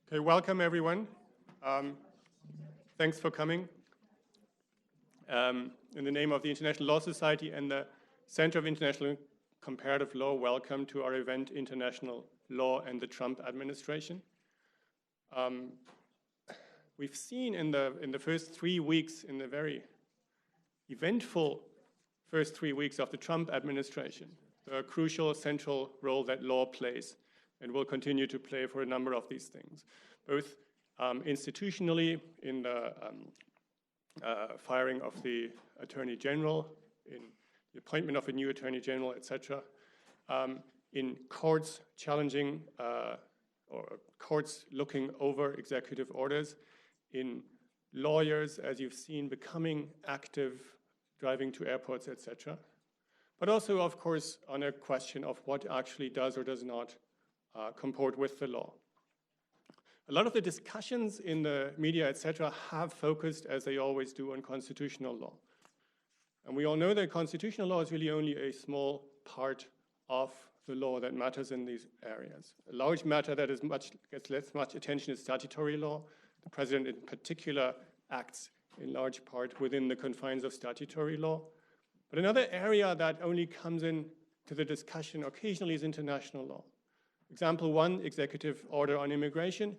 Okay, welcome everyone. Thanks for coming. In the name of the International Law Society and the Center of International Comparative Law, welcome to our event, International Law and the Trump Administration. We've seen in the first 3 weeks, in the very eventful first 3 weeks of the Trump administration, the crucial central role that law plays and will continue to play for a number of these things, both institutionally in the firing of the Attorney General, in the appointment of a new Attorney General, etc., in courts challenging or courts looking over executive orders, in lawyers, as you've seen, becoming active, driving to airports, etc., but also, of course, on a question of what actually does or does not comport with the law. A lot of the discussions in the media, etc., have focused, as they always do, on constitutional law. And we all know that constitutional law is really only a small part of the law that matters in these areas. A large matter that gets less much attention is statutory law. The president in particular acts in large part within the confines of statutory law. But another area that only comes into the discussion occasionally is international law. Example one, executive order on immigration.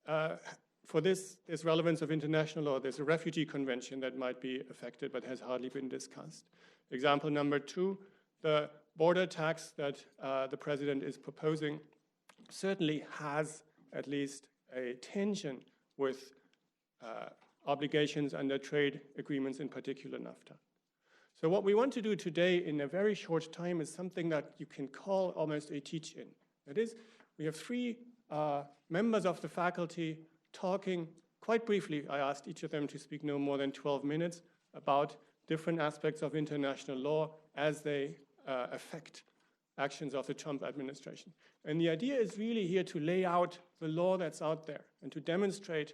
For this, there's relevance of international law. There's a refugee convention that might be affected but has hardly been discussed. Example number two, the border tax that the president is proposing certainly has at least a tension with obligations under trade agreements, in particular NAFTA. So what we want to do today in a very short time is something that you can call almost a teach-in. That is, we have three members of the faculty talking quite briefly. I asked each of them to speak no more than 12 minutes about different aspects of international law as they affect actions of the Trump administration. And the idea is really here to lay out the law that's out there and to demonstrate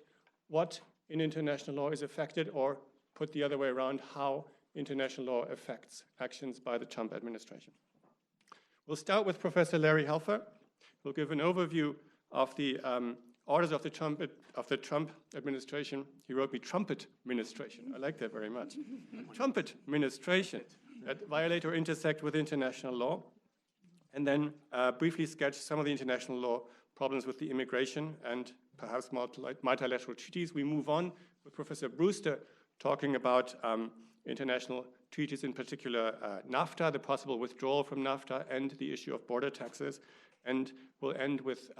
what in international law is affected, or put the other way around, how international law affects actions by the Trump administration. We'll start with Professor Larry Helfer. He'll give an overview of the orders of the Trump administration. He wrote me trumpet administration. I like that very much. Trumpet administration that violate or intersect with international law. And then briefly sketch some of the international law problems with the immigration and perhaps multilateral treaties. We move on with Professor Brewster talking about international treaties, in particular NAFTA, the possible withdrawal from NAFTA, and the issue of border taxes. And we'll end with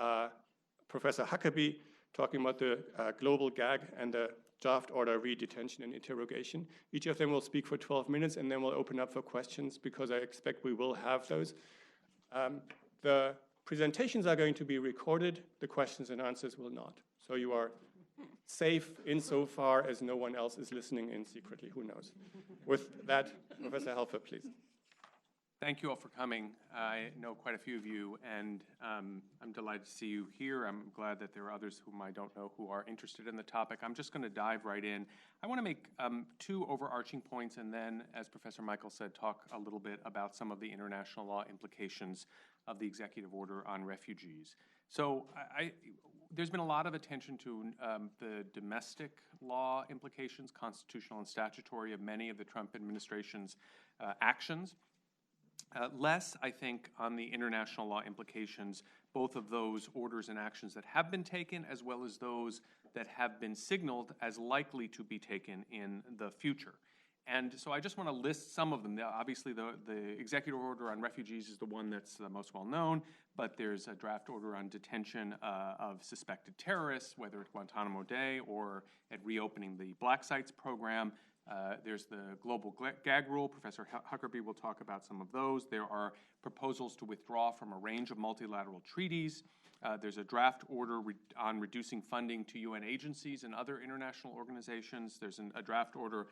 Professor Huckerby talking about the global gag and the draft order re-detention and interrogation. Each of them will speak for 12 minutes, and then we'll open up for questions, because I expect we will have those. The presentations are going to be recorded. The questions and answers will not. So you are safe insofar as no one else is listening in secretly. Who knows? With that, Professor Helfer, please. Thank you all for coming. I know quite a few of you, and I'm delighted to see you here. I'm glad that there are others whom I don't know who are interested in the topic. I'm just going to dive right in. I want to make two overarching points, and then, as Professor Michael said, talk a little bit about some of the international law implications of the executive order on refugees. So there's been a lot of attention to the domestic law implications, constitutional and statutory, of many of the Trump administration's actions. Less, I think, on the international law implications, both of those orders and actions that have been taken, as well as those that have been signaled as likely to be taken in the future. And so I just want to list some of them. Obviously, the executive order on refugees is the one that's the most well known, but there's a draft order on detention of suspected terrorists, whether at Guantanamo Bay or at reopening the Black Sites program. There's the global Gag Rule. Professor Huckerby will talk about some of those. There are proposals to withdraw from a range of multilateral treaties. There's a draft order on reducing funding to UN agencies and other international organizations. There's a draft order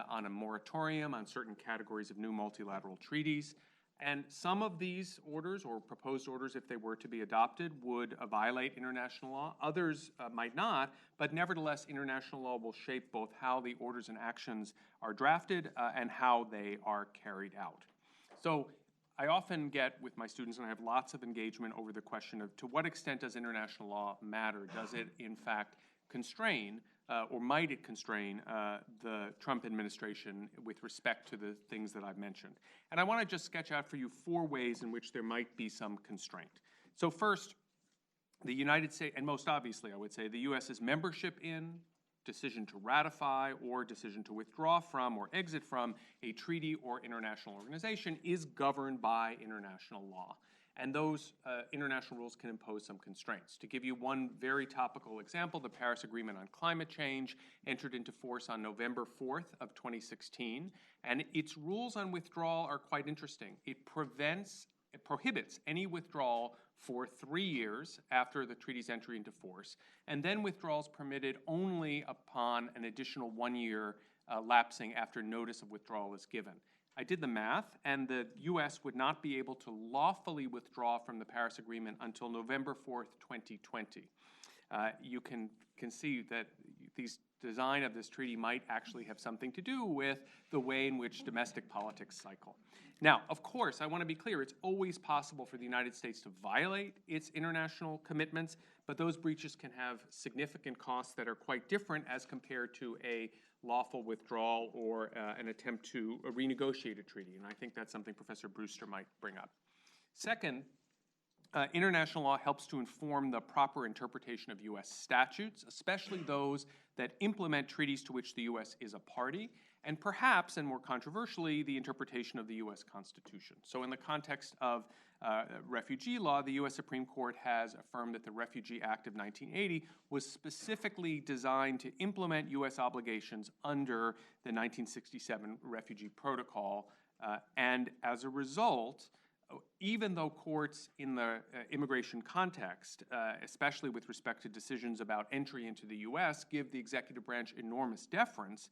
on a moratorium on certain categories of new multilateral treaties. And some of these orders, or proposed orders, if they were to be adopted, would violate international law. Others might not, but nevertheless, international law will shape both how the orders and actions are drafted and how they are carried out. So I often get with my students, and I have lots of engagement over the question of to what extent does international law matter? Does it, in fact, constrain, or might it constrain the Trump administration with respect to the things that I've mentioned? And I want to just sketch out for you 4 ways in which there might be some constraint. So first, the United States, and most obviously, I would say, the U.S.'s membership in, decision to ratify, or decision to withdraw from or exit from a treaty or international organization is governed by international law. And those international rules can impose some constraints. To give you one very topical example, the Paris Agreement on Climate Change entered into force on November 4th of 2016, and its rules on withdrawal are quite interesting. It prohibits any withdrawal for 3 years after the treaty's entry into force, and then withdrawals permitted only upon an additional 1 year lapsing after notice of withdrawal is given. I did the math, and the U.S. would not be able to lawfully withdraw from the Paris Agreement until November 4th, 2020. You can see that the design of this treaty might actually have something to do with the way in which domestic politics cycle. Now, of course, I want to be clear, it's always possible for the United States to violate its international commitments, but those breaches can have significant costs that are quite different as compared to a lawful withdrawal or an attempt to renegotiate a treaty, and I think that's something Professor Brewster might bring up. Second, international law helps to inform the proper interpretation of U.S. statutes, especially those that implement treaties to which the U.S. is a party, and perhaps, and more controversially, the interpretation of the U.S. Constitution. So in the context of refugee law, the U.S. Supreme Court has affirmed that the Refugee Act of 1980 was specifically designed to implement U.S. obligations under the 1967 Refugee Protocol, and as a result, even though courts in the immigration context, especially with respect to decisions about entry into the U.S., give the executive branch enormous deference,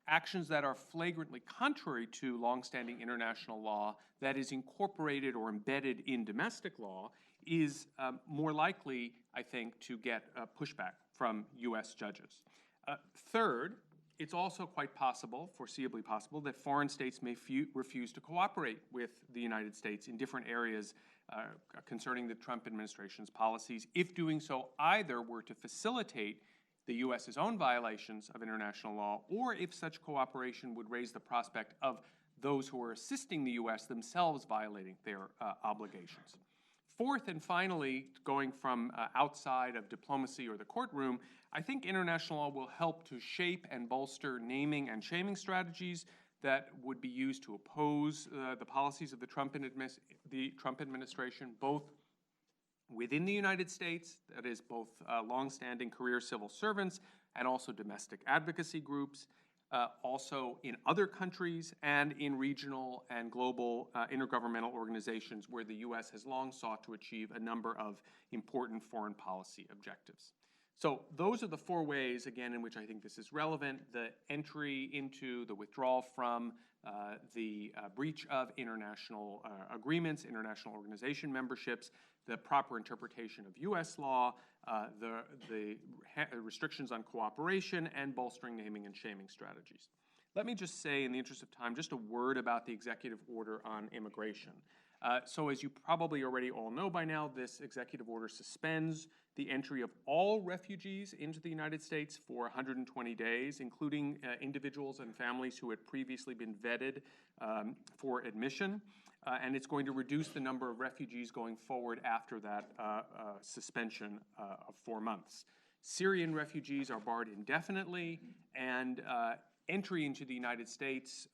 actions that are flagrantly contrary to longstanding international law that is incorporated or embedded in domestic law is more likely, I think, to get pushback from U.S. judges. Third, it's also quite possible, foreseeably possible, that foreign states may refuse to cooperate with the United States in different areas concerning the Trump administration's policies, if doing so either were to facilitate the U.S.'s own violations of international law, or if such cooperation would raise the prospect of those who are assisting the U.S. themselves violating their obligations. Fourth, and finally, going from outside of diplomacy or the courtroom, I think international law will help to shape and bolster naming and shaming strategies that would be used to oppose the policies of the Trump administration, both within the United States, that is both longstanding career civil servants and also domestic advocacy groups, also in other countries and in regional and global intergovernmental organizations where the U.S. has long sought to achieve a number of important foreign policy objectives. So those are the 4 ways, again, in which I think this is relevant: the entry into, the withdrawal from, the breach of international agreements, international organization memberships, the proper interpretation of U.S. law, the restrictions on cooperation, and bolstering naming and shaming strategies. Let me just say, in the interest of time, just a word about the executive order on immigration. So as you probably already all know by now, this executive order suspends the entry of all refugees into the United States for 120 days, including individuals and families who had previously been vetted for admission. And it's going to reduce the number of refugees going forward after that suspension of 4 months. Syrian refugees are barred indefinitely, and entry into the United States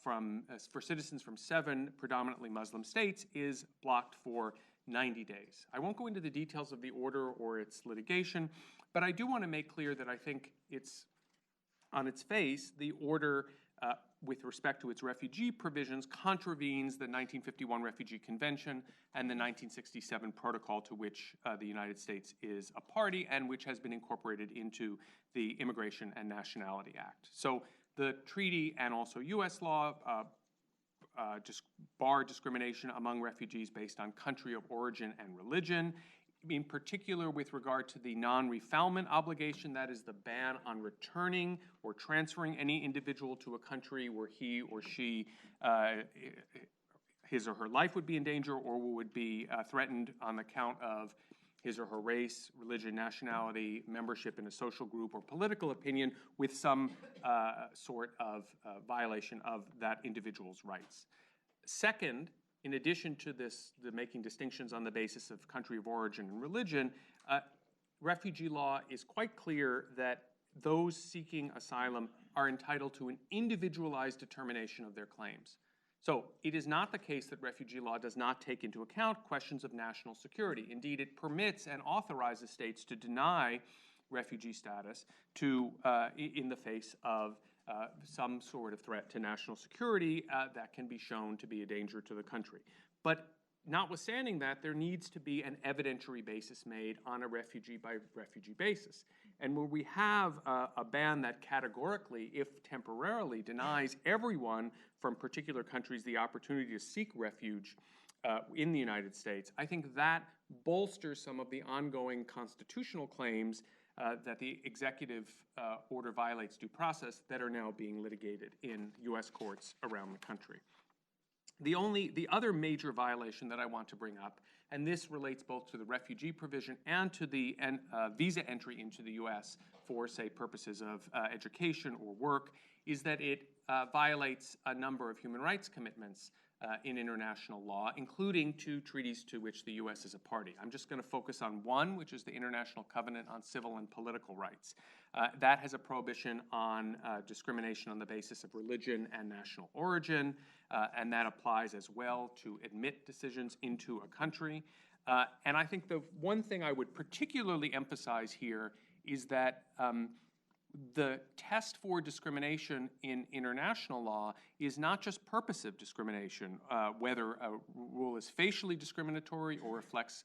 for citizens from 7 predominantly Muslim states is blocked for 90 days. I won't go into the details of the order or its litigation, but I do want to make clear that I think it's, on its face, the order with respect to its refugee provisions contravenes the 1951 Refugee Convention and the 1967 Protocol to which the United States is a party and which has been incorporated into the Immigration and Nationality Act. So the treaty and also U.S. law just bar discrimination among refugees based on country of origin and religion, in particular with regard to the non-refoulement obligation, that is the ban on returning or transferring any individual to a country where he or she his or her life would be in danger or would be threatened on account of his or her race, religion, nationality, membership in a social group, or political opinion with some sort of violation of that individual's rights. Second, in addition to this, the making distinctions on the basis of country of origin and religion, refugee law is quite clear that those seeking asylum are entitled to an individualized determination of their claims. So it is not the case that refugee law does not take into account questions of national security. Indeed, it permits and authorizes states to deny refugee status in the face of some sort of threat to national security that can be shown to be a danger to the country. But notwithstanding that, there needs to be an evidentiary basis made on a refugee-by-refugee basis. And where we have a ban that categorically, if temporarily, denies everyone from particular countries the opportunity to seek refuge in the United States, I think that bolsters some of the ongoing constitutional claims that the executive order violates due process that are now being litigated in U.S. courts around the country. The other major violation that I want to bring up, and this relates both to the refugee provision and to the visa entry into the U.S. for, say, purposes of education or work, is that it violates a number of human rights commitments in international law, including 2 treaties to which the U.S. is a party. I'm just going to focus on one, which is the International Covenant on Civil and Political Rights. That has a prohibition on discrimination on the basis of religion and national origin, and that applies as well to admit decisions into a country. And I think the one thing I would particularly emphasize here is that the test for discrimination in international law is not just purposive discrimination, whether a rule is facially discriminatory or reflects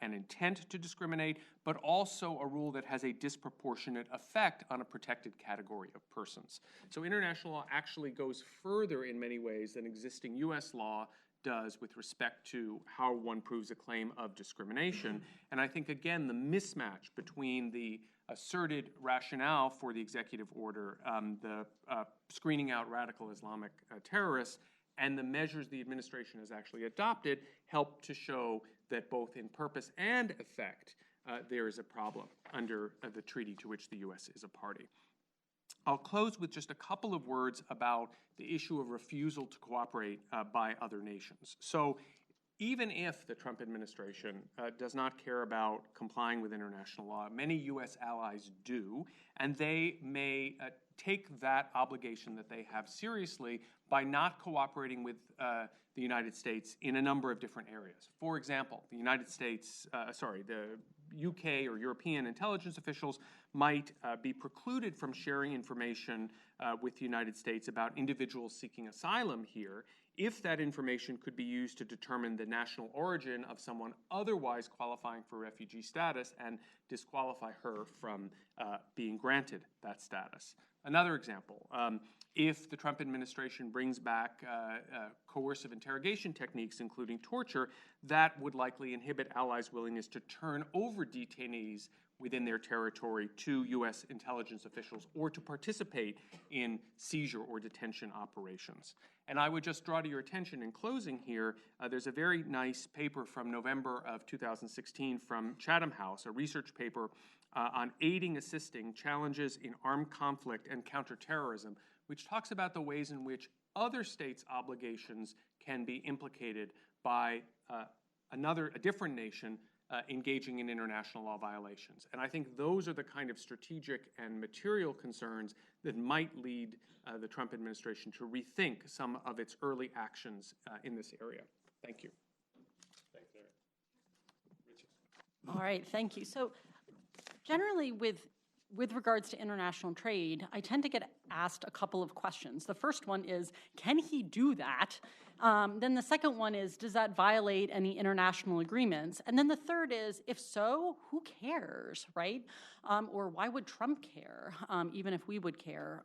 an intent to discriminate, but also a rule that has a disproportionate effect on a protected category of persons. So international law actually goes further in many ways than existing U.S. law does with respect to how one proves a claim of discrimination. And I think, again, the mismatch between the asserted rationale for the executive order, the screening out radical Islamic terrorists, and the measures the administration has actually adopted help to show that both in purpose and effect there is a problem under the treaty to which the U.S. is a party. I'll close with just a couple of words about the issue of refusal to cooperate by other nations. So even if the Trump administration does not care about complying with international law, many U.S. allies do, and they may take that obligation that they have seriously by not cooperating with the United States in a number of different areas. For example, the UK or European intelligence officials might be precluded from sharing information with the United States about individuals seeking asylum here if that information could be used to determine the national origin of someone otherwise qualifying for refugee status and disqualify her from being granted that status. Another example, if the Trump administration brings back coercive interrogation techniques, including torture, that would likely inhibit allies' willingness to turn over detainees within their territory to U.S. intelligence officials or to participate in seizure or detention operations. And I would just draw to your attention in closing here, there's a very nice paper from November of 2016 from Chatham House, a research paper on aiding, assisting, challenges in armed conflict and counterterrorism, which talks about the ways in which other states' obligations can be implicated by a different nation engaging in international law violations. And I think those are the kind of strategic and material concerns that might lead the Trump administration to rethink some of its early actions in this area. Thank you. Thanks, Larry. Richard. All right, thank you. So generally with regards to international trade, I tend to get asked a couple of questions. The first one is, can he do that? Then the second one is, does that violate any international agreements? And then the third is, if so, who cares, right? Or why would Trump care, even if we would care?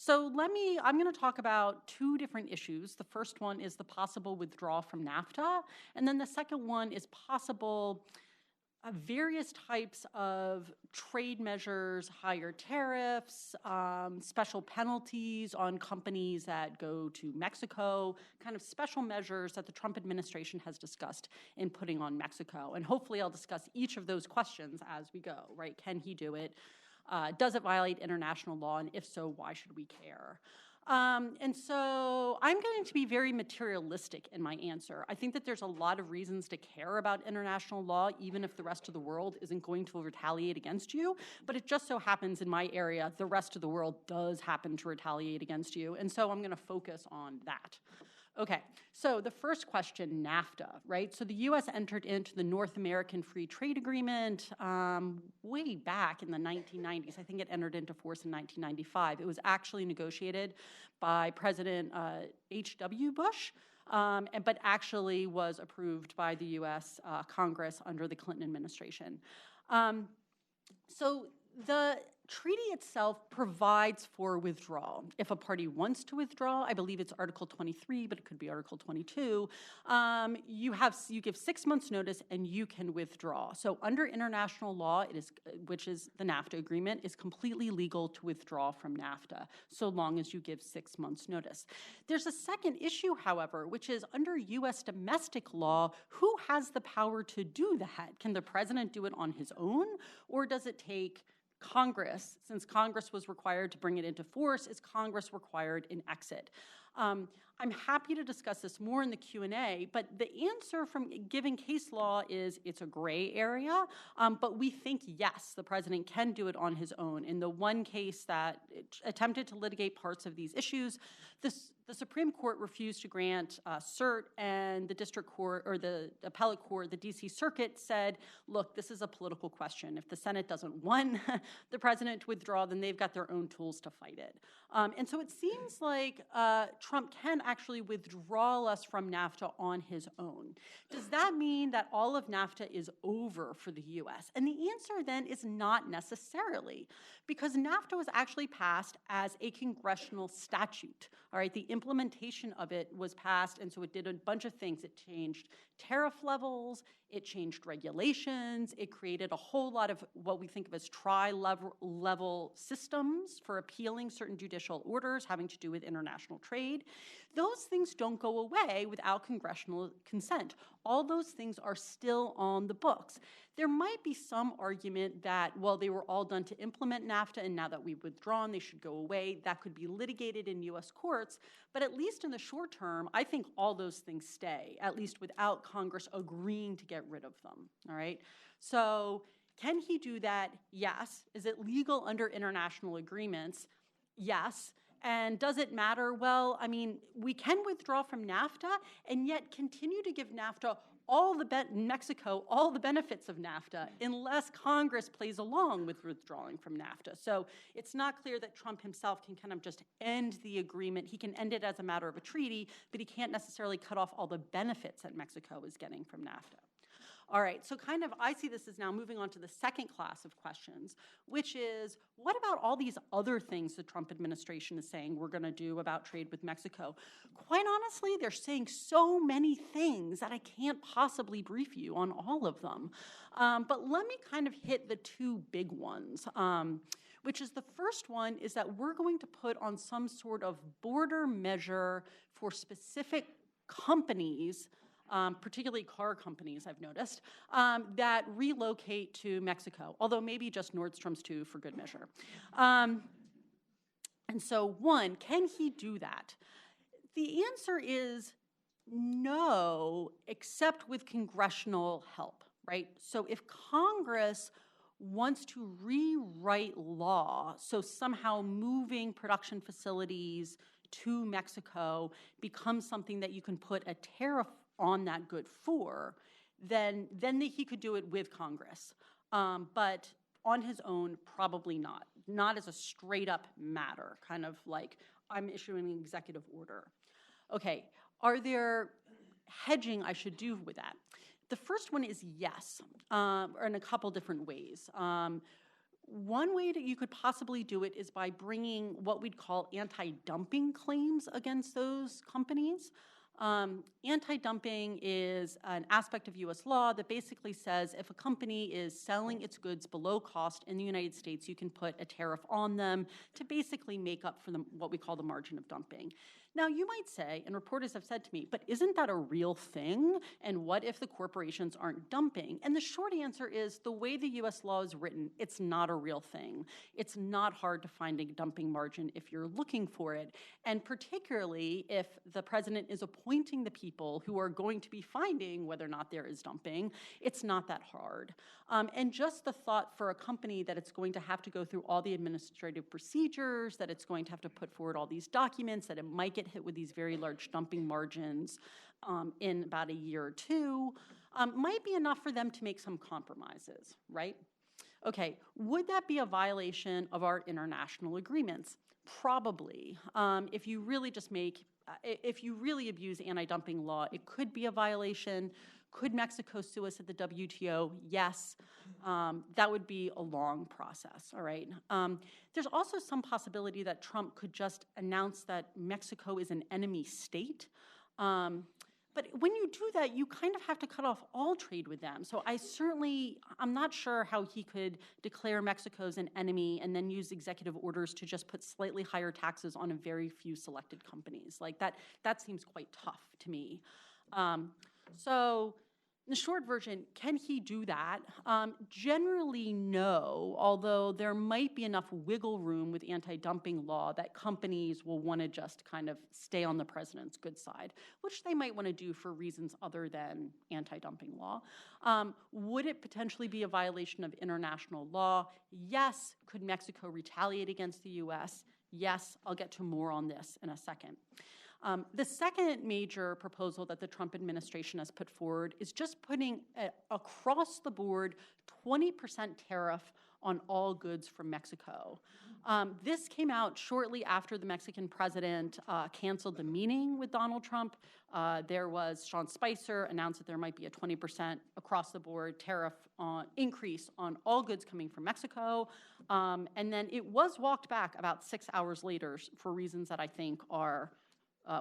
So I'm going to talk about 2 different issues. The first one is the possible withdrawal from NAFTA, and then the second one is possible various types of trade measures, higher tariffs, special penalties on companies that go to Mexico, kind of special measures that the Trump administration has discussed in putting on Mexico. And hopefully I'll discuss each of those questions as we go, right? Can he do it? Does it violate international law? And if so, why should we care? And so I'm going to be very materialistic in my answer. I think that there's a lot of reasons to care about international law, even if the rest of the world isn't going to retaliate against you. But it just so happens in my area, the rest of the world does happen to retaliate against you. And so I'm going to focus on that. Okay, so the first question, NAFTA, right? So the U.S. entered into the North American Free Trade Agreement way back in the 1990s. I think it entered into force in 1995. It was actually negotiated by President H.W. Bush, but actually was approved by the U.S. Congress under the Clinton administration. So the treaty itself provides for withdrawal. If a party wants to withdraw, I believe it's Article 23, but it could be Article 22, you give 6 months notice and you can withdraw. So under international law, it is, which is the NAFTA agreement, is completely legal to withdraw from NAFTA, so long as you give 6 months notice. There's a second issue, however, which is under US domestic law, who has the power to do that? Can the president do it on his own, or does it take Congress? Since Congress was required to bring it into force, is Congress required in exit? I'm happy to discuss this more in the Q&A, but the answer from given case law is it's a gray area, but we think, yes, the president can do it on his own. In the one case that attempted to litigate parts of these issues, the Supreme Court refused to grant cert, and the district court, or the appellate court, the DC Circuit said, look, this is a political question. If the Senate doesn't want the president to withdraw, then they've got their own tools to fight it. And so it seems like Trump can actually withdraw us from NAFTA on his own. Does that mean that all of NAFTA is over for the US? And the answer then is not necessarily, because NAFTA was actually passed as a congressional statute. All right, the implementation of it was passed, and so it did a bunch of things. It changed tariff levels, it changed regulations, it created a whole lot of what we think of as tri-level systems for appealing certain judicial orders having to do with international trade. Those things don't go away without congressional consent. All those things are still on the books. There might be some argument that, well, they were all done to implement NAFTA, and now that we've withdrawn, they should go away. That could be litigated in US courts, but at least in the short term, I think all those things stay, at least without Congress agreeing to get rid of them, all right? So can he do that? Yes. Is it legal under international agreements? Yes. And does it matter? Well, I mean, we can withdraw from NAFTA and yet continue to give NAFTA Mexico all the benefits of NAFTA unless Congress plays along with withdrawing from NAFTA. So it's not clear that Trump himself can kind of just end the agreement. He can end it as a matter of a treaty, but he can't necessarily cut off all the benefits that Mexico is getting from NAFTA. All right, so kind of I see this as now moving on to the second class of questions, which is, what about all these other things the Trump administration is saying we're going to do about trade with Mexico? Quite honestly, they're saying so many things that I can't possibly brief you on all of them. But let me kind of hit the two big ones, which is the first one is that we're going to put on some sort of border measure for specific companies, particularly car companies, I've noticed, that relocate to Mexico, although maybe just Nordstrom's too, for good measure. And so one, can he do that? The answer is no, except with congressional help, right? So if Congress wants to rewrite law, so somehow moving production facilities to Mexico becomes something that you can put a tariff on that good for, then he could do it with Congress. But on his own, probably not as a straight up matter, kind of like I'm issuing an executive order. Okay, are there hedging I should do with that? The first one is yes, or in a couple different ways. One way that you could possibly do it is by bringing what we'd call anti-dumping claims against those companies. Anti-dumping is an aspect of U.S. law that basically says if a company is selling its goods below cost in the United States, you can put a tariff on them to basically make up for what we call the margin of dumping. Now, you might say, and reporters have said to me, but isn't that a real thing? And what if the corporations aren't dumping? And the short answer is the way the U.S. law is written, it's not a real thing. It's not hard to find a dumping margin if you're looking for it. And particularly if the president is appointing the people who are going to be finding whether or not there is dumping, it's not that hard. And just the thought for a company that it's going to have to go through all the administrative procedures, that it's going to have to put forward all these documents, that it might get hit with these very large dumping margins in about a year or two, might be enough for them to make some compromises, right? Okay, would that be a violation of our international agreements? Probably. If you really if you really abuse anti-dumping law, it could be a violation. Could Mexico sue us at the WTO? Yes. That would be a long process, all right? There's also some possibility that Trump could just announce that Mexico is an enemy state. But when you do that, you kind of have to cut off all trade with them. So I'm not sure how he could declare Mexico as an enemy and then use executive orders to just put slightly higher taxes on a very few selected companies. Like that seems quite tough to me. So in the short version, can he do that? Generally, no, although there might be enough wiggle room with anti-dumping law that companies will want to just kind of stay on the president's good side, which they might want to do for reasons other than anti-dumping law. Would it potentially be a violation of international law? Yes. Could Mexico retaliate against the U.S.? Yes. I'll get to more on this in a second. The second major proposal that the Trump administration has put forward is just putting across the board 20% tariff on all goods from Mexico. This came out shortly after the Mexican president canceled the meeting with Donald Trump. There was Sean Spicer announced that there might be a 20% across the board tariff increase on all goods coming from Mexico. And then it was walked back about 6 hours later for reasons that I think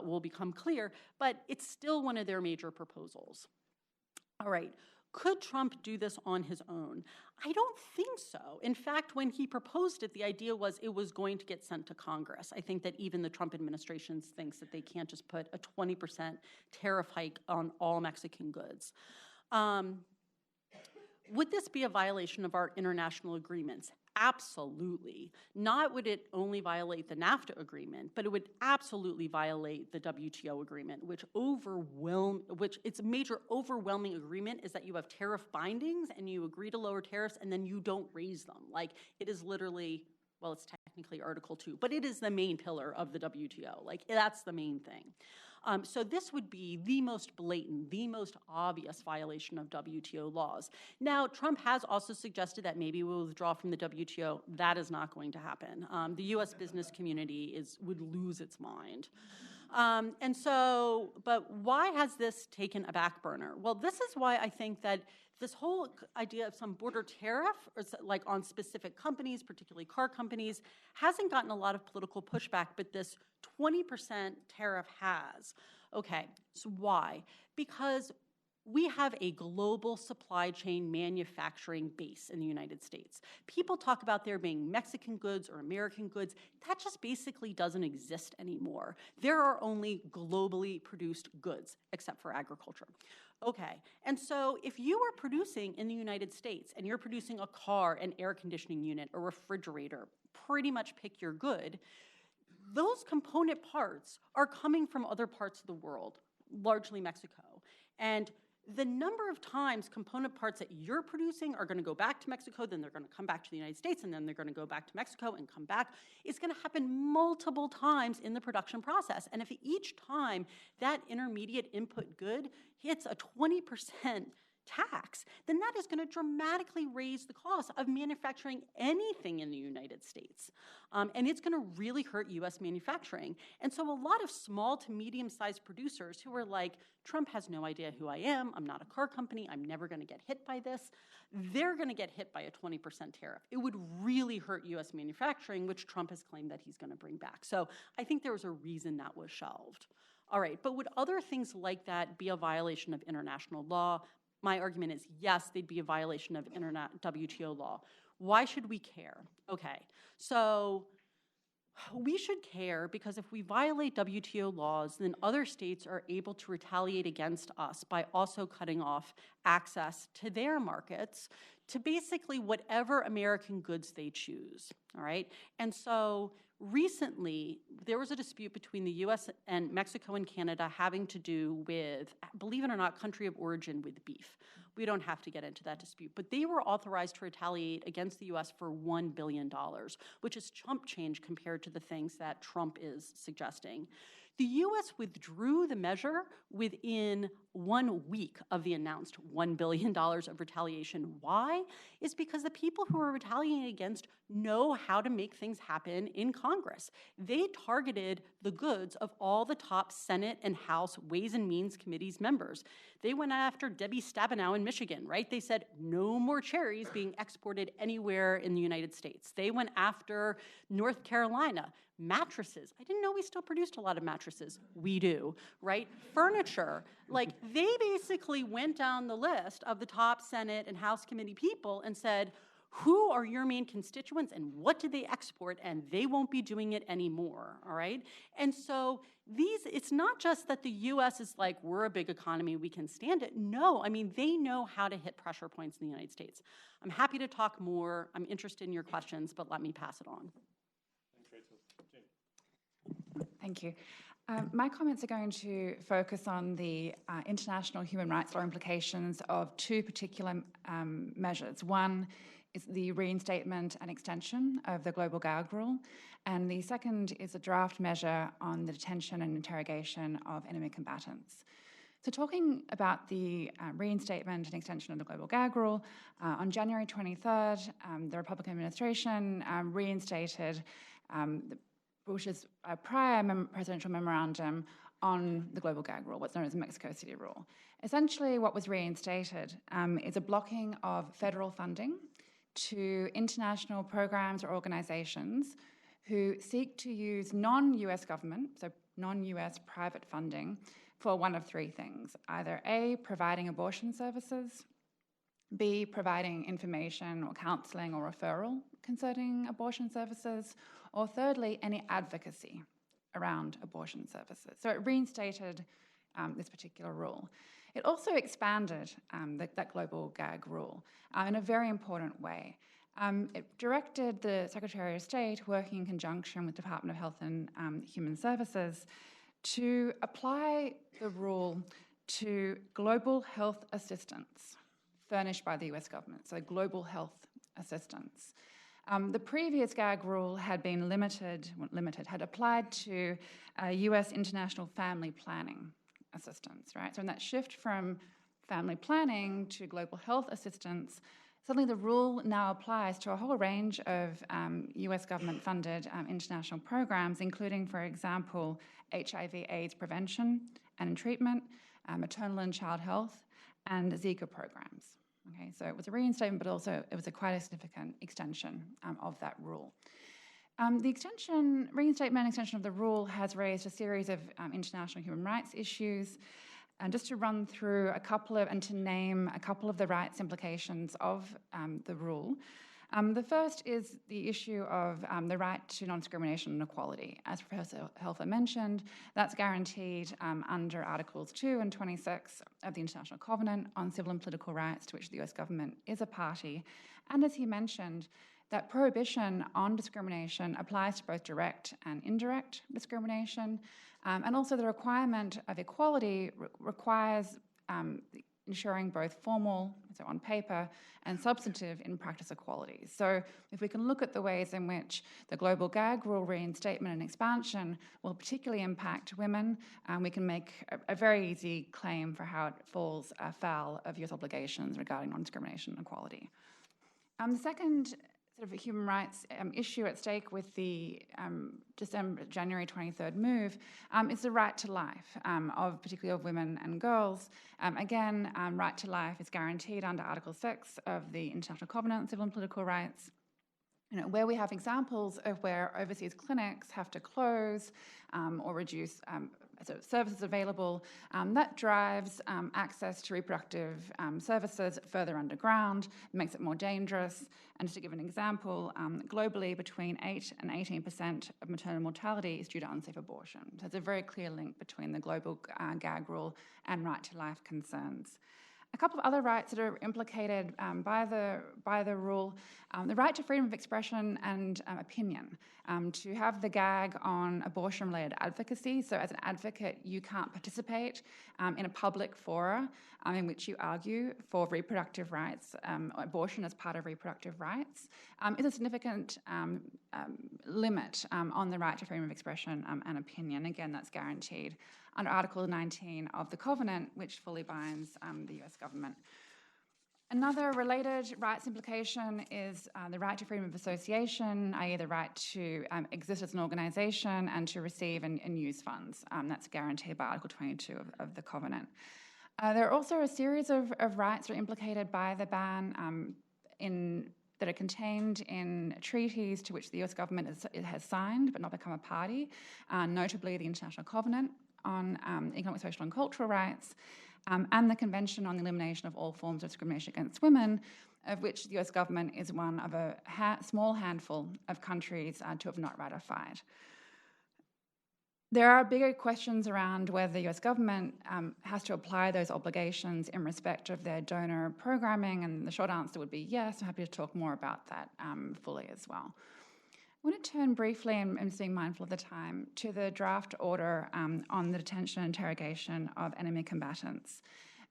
will become clear, but it's still one of their major proposals. All right, could Trump do this on his own? I don't think so. In fact, when he proposed it, the idea was it was going to get sent to Congress. I think that even the Trump administration thinks that they can't just put a 20% tariff hike on all Mexican goods. Would this be a violation of our international agreements? Absolutely. Not would it only violate the NAFTA agreement, but it would absolutely violate the WTO agreement, which its major overwhelming agreement is that you have tariff bindings and you agree to lower tariffs and then you don't raise them. Like it is literally, well, it's technically Article 2, but it is the main pillar of the WTO. Like that's the main thing. So this would be the most blatant, the most obvious violation of WTO laws. Now, Trump has also suggested that maybe we'll withdraw from the WTO. That is not going to happen. The U.S. business community would lose its mind. But why has this taken a back burner? Well, this is why I think that this whole idea of some border tariff, or like on specific companies, particularly car companies, hasn't gotten a lot of political pushback, but this 20% tariff has. Okay, so why? Because we have a global supply chain manufacturing base in the United States. People talk about there being Mexican goods or American goods. That just basically doesn't exist anymore. There are only globally produced goods, except for agriculture. Okay, and so if you are producing in the United States and you're producing a car, an air conditioning unit, a refrigerator, pretty much pick your good, those component parts are coming from other parts of the world, largely Mexico. And the number of times component parts that you're producing are going to go back to Mexico, then they're going to come back to the United States, and then they're going to go back to Mexico and come back, is going to happen multiple times in the production process. And if each time that intermediate input good hits a 20% tax, then that is going to dramatically raise the cost of manufacturing anything in the United States. And it's going to really hurt U.S. manufacturing. And so a lot of small to medium-sized producers who are like, Trump has no idea who I am, I'm not a car company, I'm never going to get hit by this, they're going to get hit by a 20% tariff. It would really hurt U.S. manufacturing, which Trump has claimed that he's going to bring back. So I think there was a reason that was shelved. All right, but would other things like that be a violation of international law? My argument is yes, they'd be a violation of WTO law. Why should we care? Okay, so we should care because if we violate WTO laws, then other states are able to retaliate against us by also cutting off access to their markets to basically whatever American goods they choose, all right? And so recently, there was a dispute between the US and Mexico and Canada having to do with, believe it or not, country of origin with beef. We don't have to get into that dispute, but they were authorized to retaliate against the US for $1 billion, which is chump change compared to the things that Trump is suggesting. The US withdrew the measure within 1 week of the announced $1 billion of retaliation. Why? Is because the people who are retaliating against know how to make things happen in Congress. They targeted the goods of all the top Senate and House Ways and Means Committees members. They went after Debbie Stabenow in Michigan, right? They said no more cherries being exported anywhere in the United States. They went after North Carolina. Mattresses. I didn't know we still produced a lot of mattresses. We do, right? Furniture. Like, they basically went down the list of the top Senate and House committee people and said, who are your main constituents and what did they export? And they won't be doing it anymore, all right? And so it's not just that the US is like, we're a big economy, we can stand it. No, I mean, they know how to hit pressure points in the United States. I'm happy to talk more. I'm interested in your questions, but let me pass it on. Thank you. My comments are going to focus on the international human rights law implications of two particular measures. One is the reinstatement and extension of the global Gag Rule, and the second is a draft measure on the detention and interrogation of enemy combatants. So talking about the reinstatement and extension of the global Gag Rule, on January 23rd, the Republican administration reinstated Bush's prior presidential memorandum on the global Gag Rule, what's known as the Mexico City Rule. Essentially, what was reinstated is a blocking of federal funding to international programs or organizations who seek to use non-US government, so non-US private funding, for one of three things. Either A, providing abortion services, B, providing information or counseling or referral concerning abortion services, or thirdly, any advocacy around abortion services. So it reinstated this particular rule. It also expanded that global Gag Rule in a very important way. It directed the Secretary of State, working in conjunction with the Department of Health and Human Services, to apply the rule to global health assistance furnished by the US government, so global health assistance. The previous Gag Rule had been had applied to US international family planning assistance, right? So in that shift from family planning to global health assistance, suddenly the rule now applies to a whole range of US government-funded international programs, including, for example, HIV/AIDS prevention and treatment, maternal and child health, and Zika programs. Okay, so it was a reinstatement, but also it was quite a significant extension of that rule. The reinstatement and extension of the rule has raised a series of international human rights issues. And just to run through and to name a couple of the rights implications of the rule. The first is the issue of the right to non-discrimination and equality. As Professor Helfer mentioned, that's guaranteed under Articles 2 and 26 of the International Covenant on Civil and Political Rights, to which the US government is a party. And as he mentioned, that prohibition on discrimination applies to both direct and indirect discrimination. And also the requirement of equality requires ensuring both formal, so on paper, and substantive in practice equality. So if we can look at the ways in which the global Gag Rule reinstatement and expansion will particularly impact women, we can make a very easy claim for how it falls afoul of US obligations regarding non-discrimination and equality. The second sort of human rights issue at stake with the January 23rd move is the right to life, particularly of women and girls. Again, right to life is guaranteed under Article 6 of the International Covenant on Civil and Political Rights. Where we have examples of where overseas clinics have to close or reduce services available. That drives access to reproductive services further underground, makes it more dangerous. And just to give an example, globally between 8 and 18% of maternal mortality is due to unsafe abortion. So there's a very clear link between the global gag rule and right to life concerns. A couple of other rights that are implicated by the rule, the right to freedom of expression and opinion, to have the gag on abortion-related advocacy. So as an advocate, you can't participate in a public fora in which you argue for reproductive rights, abortion as part of reproductive rights, is a significant limit on the right to freedom of expression and opinion. Again, that's guaranteed under Article 19 of the Covenant, which fully binds the US government. Another related rights implication is the right to freedom of association, i.e. the right to exist as an organisation and to receive and use funds. That's guaranteed by Article 22 of the Covenant. There are also a series of rights that are implicated by the ban that are contained in treaties to which the US government has signed but not become a party, notably the International Covenant on Economic, Social and Cultural Rights, and the Convention on the Elimination of All Forms of Discrimination Against Women, of which the US government is one of a small handful of countries to have not ratified. There are bigger questions around whether the US government has to apply those obligations in respect of their donor programming, and the short answer would be yes. I'm happy to talk more about that fully as well. I want to turn briefly, and being mindful of the time, to the draft order on the detention and interrogation of enemy combatants.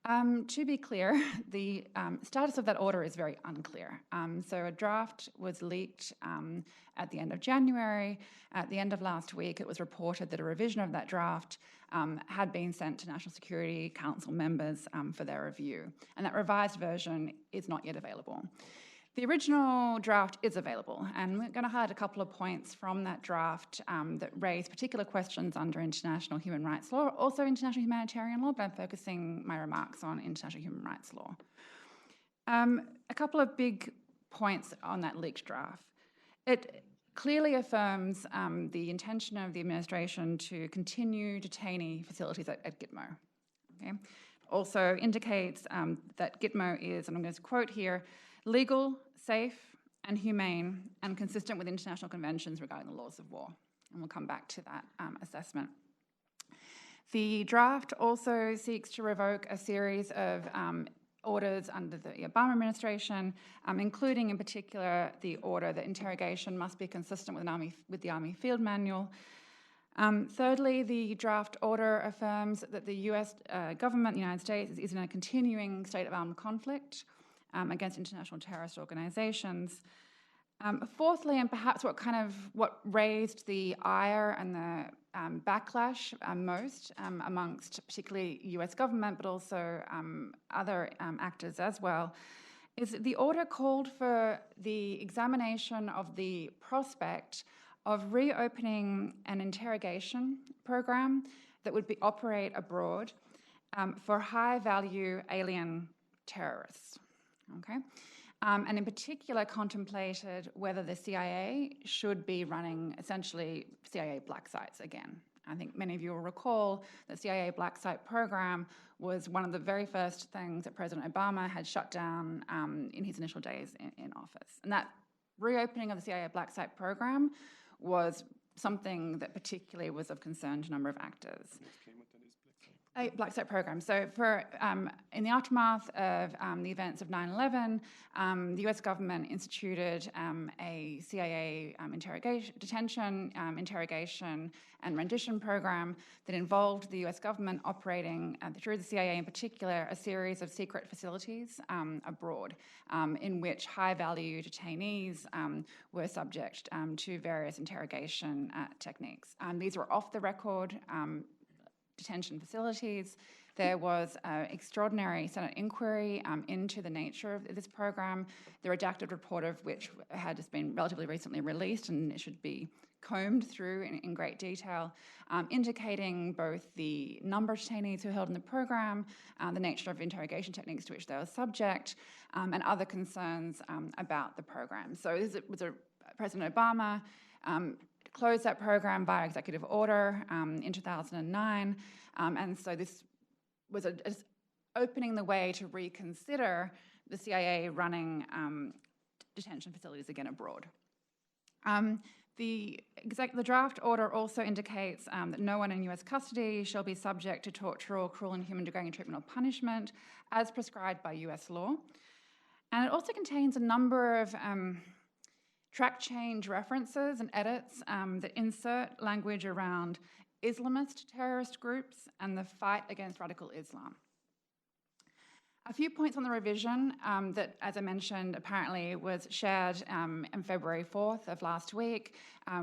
To be clear, the status of that order is very unclear. So a draft was leaked at the end of January. At the end of last week, it was reported that a revision of that draft had been sent to National Security Council members for their review. And that revised version is not yet available. The original draft is available, and we're going to highlight a couple of points from that draft that raise particular questions under international human rights law, also international humanitarian law, but I'm focusing my remarks on international human rights law. A couple of big points on that leaked draft. It clearly affirms the intention of the administration to continue detainee facilities at Gitmo. Okay? Also indicates that Gitmo is, and I'm going to quote here, legal, safe, and humane, and consistent with international conventions regarding the laws of war. And we'll come back to that assessment. The draft also seeks to revoke a series of orders under the Obama administration, including in particular the order that interrogation must be consistent with the Army Field Manual. Thirdly, the draft order affirms that the US government, the United States, is in a continuing state of armed conflict against international terrorist organizations. Fourthly, and perhaps what raised the ire and the backlash most amongst particularly US government, but also other actors as well, is the order called for the examination of the prospect of reopening an interrogation program that would operate abroad for high-value alien terrorists. Okay, and in particular contemplated whether the CIA should be running essentially CIA black sites again. I think many of you will recall the CIA black site program was one of the very first things that President Obama had shut down in his initial days in office. And that reopening of the CIA black site program was something that particularly was of concern to a number of actors. A black site program. So in the aftermath of the events of 9/11, the US government instituted a CIA detention, interrogation, and rendition program that involved the US government operating, through the CIA in particular, a series of secret facilities abroad in which high-value detainees were subject to various interrogation techniques. These were off-the-record detention facilities. There was an extraordinary Senate inquiry into the nature of this program, the redacted report of which had just been relatively recently released, and it should be combed through in great detail, indicating both the number of detainees who were held in the program, the nature of interrogation techniques to which they were subject, and other concerns about the program. So this was President Obama closed that program by executive order in 2009, and so this was opening the way to reconsider the CIA running detention facilities again abroad. The draft order also indicates that no one in US custody shall be subject to torture or cruel, inhuman, degrading treatment or punishment as prescribed by US law. And it also contains a number of track change references and edits that insert language around Islamist terrorist groups and the fight against radical Islam. A few points on the revision that, as I mentioned, apparently was shared on February 4th of last week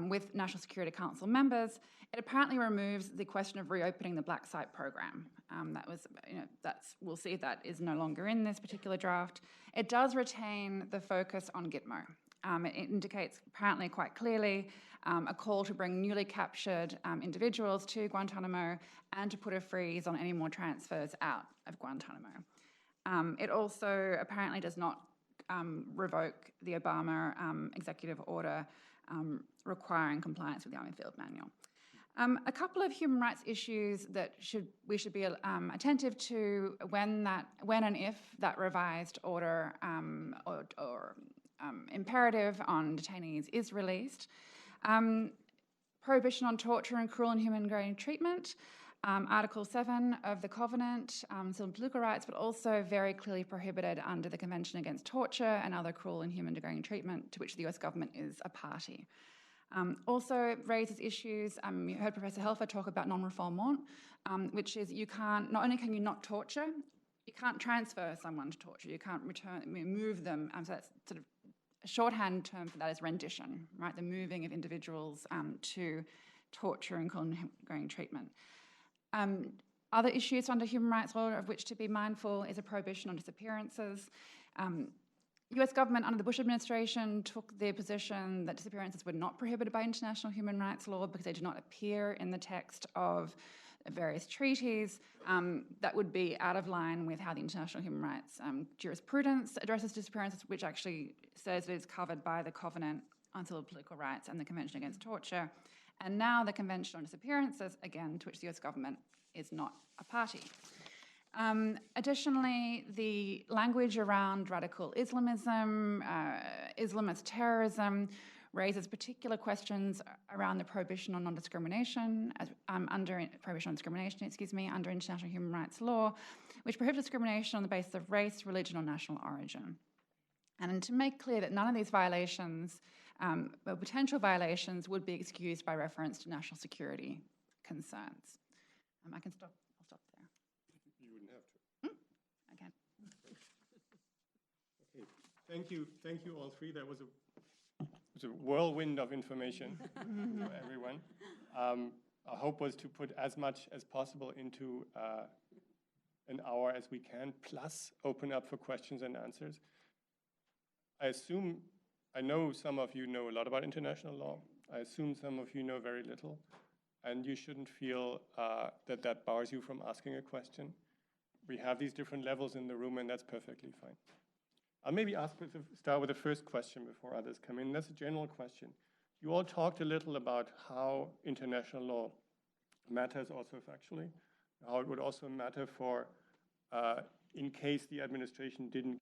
with National Security Council members. It apparently removes the question of reopening the black site program. We'll see that is no longer in this particular draft. It does retain the focus on Gitmo. It indicates apparently quite clearly a call to bring newly captured individuals to Guantanamo and to put a freeze on any more transfers out of Guantanamo. It also apparently does not revoke the Obama executive order requiring compliance with the Army Field Manual. A couple of human rights issues that we should be attentive to when and if that revised order or imperative on detainees is released. Prohibition on torture and cruel and inhuman degrading treatment. Article 7 of the Covenant, civil and political rights, but also very clearly prohibited under the Convention Against Torture and other cruel, inhuman, degrading treatment to which the US government is a party. Also it raises issues, you heard Professor Helfer talk about non-refoulement, which is not only can you not torture, you can't transfer someone to torture, you can't move them, so that's sort of a shorthand term for that is rendition, right? The moving of individuals to torture and cruel and degrading treatment. Other issues under human rights law of which to be mindful is a prohibition on disappearances. US government under the Bush administration took the position that disappearances were not prohibited by international human rights law because they do not appear in the text of various treaties. That would be out of line with how the international human rights jurisprudence addresses disappearances, which actually says it is covered by the Covenant on Civil and Political Rights and the Convention Against Torture. And now the Convention on Disappearances, again, to which the US government is not a party. Additionally, the language around radical Islamism, Islamist terrorism, raises particular questions around the prohibition on non-discrimination, prohibition on discrimination, under international human rights law, which prohibits discrimination on the basis of race, religion, or national origin. And to make clear that none of these violations, potential violations, would be excused by reference to national security concerns. I'll stop there. You wouldn't have to. Okay. Okay, thank you all three. That was a whirlwind of information for everyone. Our hope was to put as much as possible into an hour as we can, plus open up for questions and answers. I know some of you know a lot about international law. I assume some of you know very little, and you shouldn't feel that bars you from asking a question. We have these different levels in the room, and that's perfectly fine. I'll maybe start with the first question before others come in. That's a general question. You all talked a little about how international law matters also factually, how it would also matter for in case the administration didn't